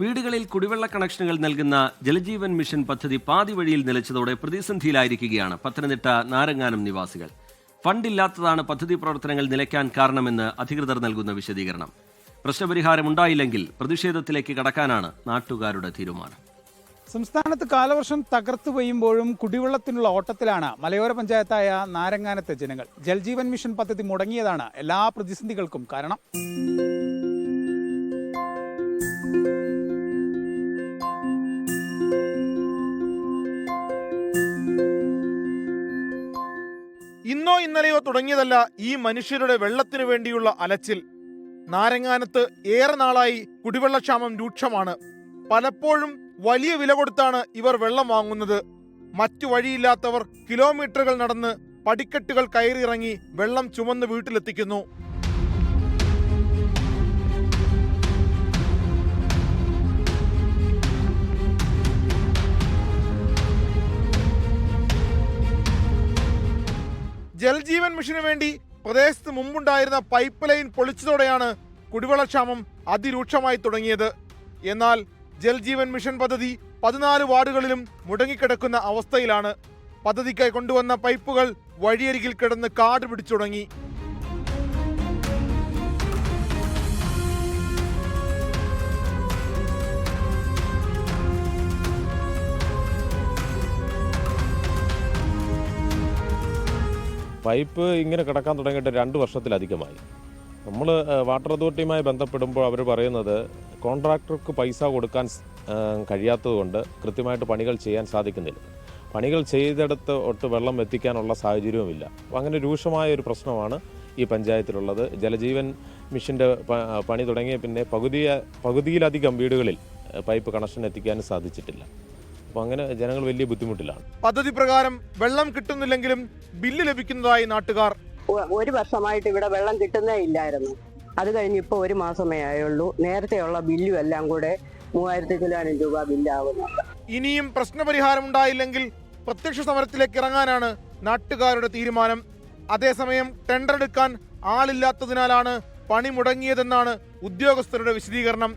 വീടുകളിൽ കുടിവെള്ള കണക്ഷനുകൾ നൽകുന്ന ജലജീവൻ മിഷൻ പദ്ധതി പാതി വഴിയിൽ നിലച്ചതോടെ പ്രതിസന്ധിയിലായിരിക്കുകയാണ് പത്തനംതിട്ട നാരങ്ങാനം നിവാസികൾ. ഫണ്ടില്ലാത്തതാണ് പദ്ധതി പ്രവർത്തനങ്ങൾ നിലയ്ക്കാൻ കാരണമെന്ന് അധികൃതർ നൽകുന്ന വിശദീകരണം. പ്രശ്നപരിഹാരമുണ്ടായില്ലെങ്കിൽ പ്രതിഷേധത്തിലേക്ക് കടക്കാനാണ് നാട്ടുകാരുടെ തീരുമാനം. സംസ്ഥാനത്ത് കാലവർഷം തകർത്തു പെയ്യുമ്പോഴും കുടിവെള്ളത്തിനുള്ള ഓട്ടത്തിലാണ് മലയോര പഞ്ചായത്തായ നാരങ്ങാനത്തെ ജനങ്ങൾ. ജൽജീവൻ മിഷൻ പദ്ധതി മുടങ്ങിയതാണ് എല്ലാ പ്രതിസന്ധികൾക്കും കാരണം. ഇന്നോ ഇന്നലെയോ തുടങ്ങിയതല്ല ഈ മനുഷ്യരുടെ വെള്ളത്തിനു വേണ്ടിയുള്ള അലച്ചിൽ. നാരങ്ങാനത്ത് ഏറെ നാളായി കുടിവെള്ളക്ഷാമം രൂക്ഷമാണ്. പലപ്പോഴും വലിയ വില കൊടുത്താണ് ഇവർ വെള്ളം വാങ്ങുന്നത്. മറ്റു വഴിയില്ലാത്തവർ കിലോമീറ്ററുകൾ നടന്ന് പടിക്കെട്ടുകൾ കയറിയിറങ്ങി വെള്ളം ചുമന്ന് വീട്ടിലെത്തിക്കുന്നു. ജൽജീവൻ മിഷനു വേണ്ടി പ്രദേശത്ത് മുമ്പുണ്ടായിരുന്ന പൈപ്പ് ലൈൻ പൊളിച്ചതോടെയാണ് കുടിവെള്ളക്ഷാമം അതിരൂക്ഷമായി തുടങ്ങിയത്. എന്നാൽ ജൽജീവൻ മിഷൻ പദ്ധതി 14 വാർഡുകളിലും മുടങ്ങിക്കിടക്കുന്ന അവസ്ഥയിലാണ്. പദ്ധതിക്കായി കൊണ്ടുവന്ന പൈപ്പുകൾ വഴിയരികിൽ കിടന്ന് കാട് പിടിച്ചു തുടങ്ങി. പൈപ്പ് ഇങ്ങനെ കിടക്കാൻ തുടങ്ങിയിട്ട് 2 വർഷത്തിലധികമായി. നമ്മൾ വാട്ടർ അതോറിറ്റിയുമായി ബന്ധപ്പെടുമ്പോൾ അവർ പറയുന്നത് കോൺട്രാക്ടർക്ക് പൈസ കൊടുക്കാൻ കഴിയാത്തതുകൊണ്ട് കൃത്യമായിട്ട് പണികൾ ചെയ്യാൻ സാധിക്കുന്നില്ല. പണികൾ ചെയ്തെടുത്ത് ഒട്ട് വെള്ളം എത്തിക്കാനുള്ള സാഹചര്യവുമില്ല. അപ്പോൾ അങ്ങനെ രൂക്ഷമായ ഒരു പ്രശ്നമാണ് ഈ പഞ്ചായത്തിലുള്ളത്. ജലജീവൻ മിഷൻ്റെ പണി തുടങ്ങിയ പിന്നെ പകുതിയിലധികം വീടുകളിൽ പൈപ്പ് കണക്ഷൻ എത്തിക്കാനും സാധിച്ചിട്ടില്ല. അപ്പോൾ അങ്ങനെ ജനങ്ങൾ വലിയ ബുദ്ധിമുട്ടിലാണ്. പദ്ധതി പ്രകാരം വെള്ളം കിട്ടുന്നില്ലെങ്കിലും ബില്ല് ലഭിക്കുന്നതായി നാട്ടുകാർ. 1 വർഷമായിട്ട് ഇവിടെ വെള്ളം കിട്ടുന്നേ ഇല്ലായിരുന്നു. അത് കഴിഞ്ഞ് ഇപ്പോൾ 1 മാസമേ ആയുള്ളൂ. നേരത്തെയുള്ള ബില്ലും എല്ലാം കൂടെ 3000 ചില്ലാനം രൂപ ബില്ലാവുന്നുണ്ട്. ഇനിയും പ്രശ്നപരിഹാരം ഉണ്ടായില്ലെങ്കിൽ പ്രത്യക്ഷ സമരത്തിലേക്ക് ഇറങ്ങാനാണ് നാട്ടുകാരുടെ തീരുമാനം. അതേസമയം ടെൻഡർ എടുക്കാൻ ആളില്ലാത്തതിനാലാണ് പണി മുടങ്ങിയതെന്നാണ് ഉദ്യോഗസ്ഥരുടെ വിശദീകരണം.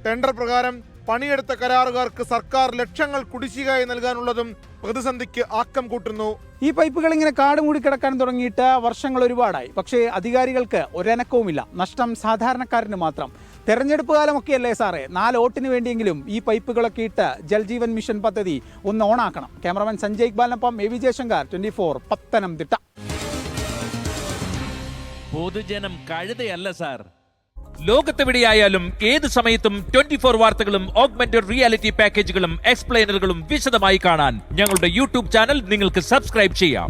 ടെൻഡർ പ്രകാരം പണിയെടുത്ത കരാറുകാർക്ക് സർക്കാർ ലക്ഷങ്ങൾ കുടിശ്ശികയായി നൽകാനുള്ളതും പ്രതിസന്ധിക്ക് ആക്കം കൂട്ടുന്നു. ഈ പൈപ്പുകൾ ഇങ്ങനെ കാട് മൂടി കിടക്കാൻ തുടങ്ങിയിട്ട് വർഷങ്ങൾ ഒരുപാടായി. പക്ഷേ അധികാരികൾക്ക് ഒരനക്കവുമില്ല. നഷ്ടം സാധാരണക്കാരന് മാത്രം. തെരഞ്ഞെടുപ്പ് കാലമൊക്കെയല്ലേ സാറേ, 4 വോട്ടിന് വേണ്ടിയെങ്കിലും ഈ പൈപ്പുകളൊക്കെ ഇട്ട് ജൽജീവൻ മിഷൻ പദ്ധതി ഒന്ന് ഓണാക്കണം. ക്യാമറമാൻ സഞ്ജയ് ഇക്ബാലിനൊപ്പം AV ജയശങ്കർ, 24 പത്തനംതിട്ട. പൊതുജനം കഴുതയല്ല സാർ. ലോകത്തെവിടെയായാലും ഏത് സമയത്തും 24 വാർത്തകളും ഓഗ്മെന്റഡ് റിയാലിറ്റി പാക്കേജുകളും എക്സ്പ്ലെയിനറുകളും വിശദമായി കാണാൻ ഞങ്ങളുടെ യൂട്യൂബ് ചാനൽ നിങ്ങൾക്ക് സബ്സ്ക്രൈബ് ചെയ്യാം.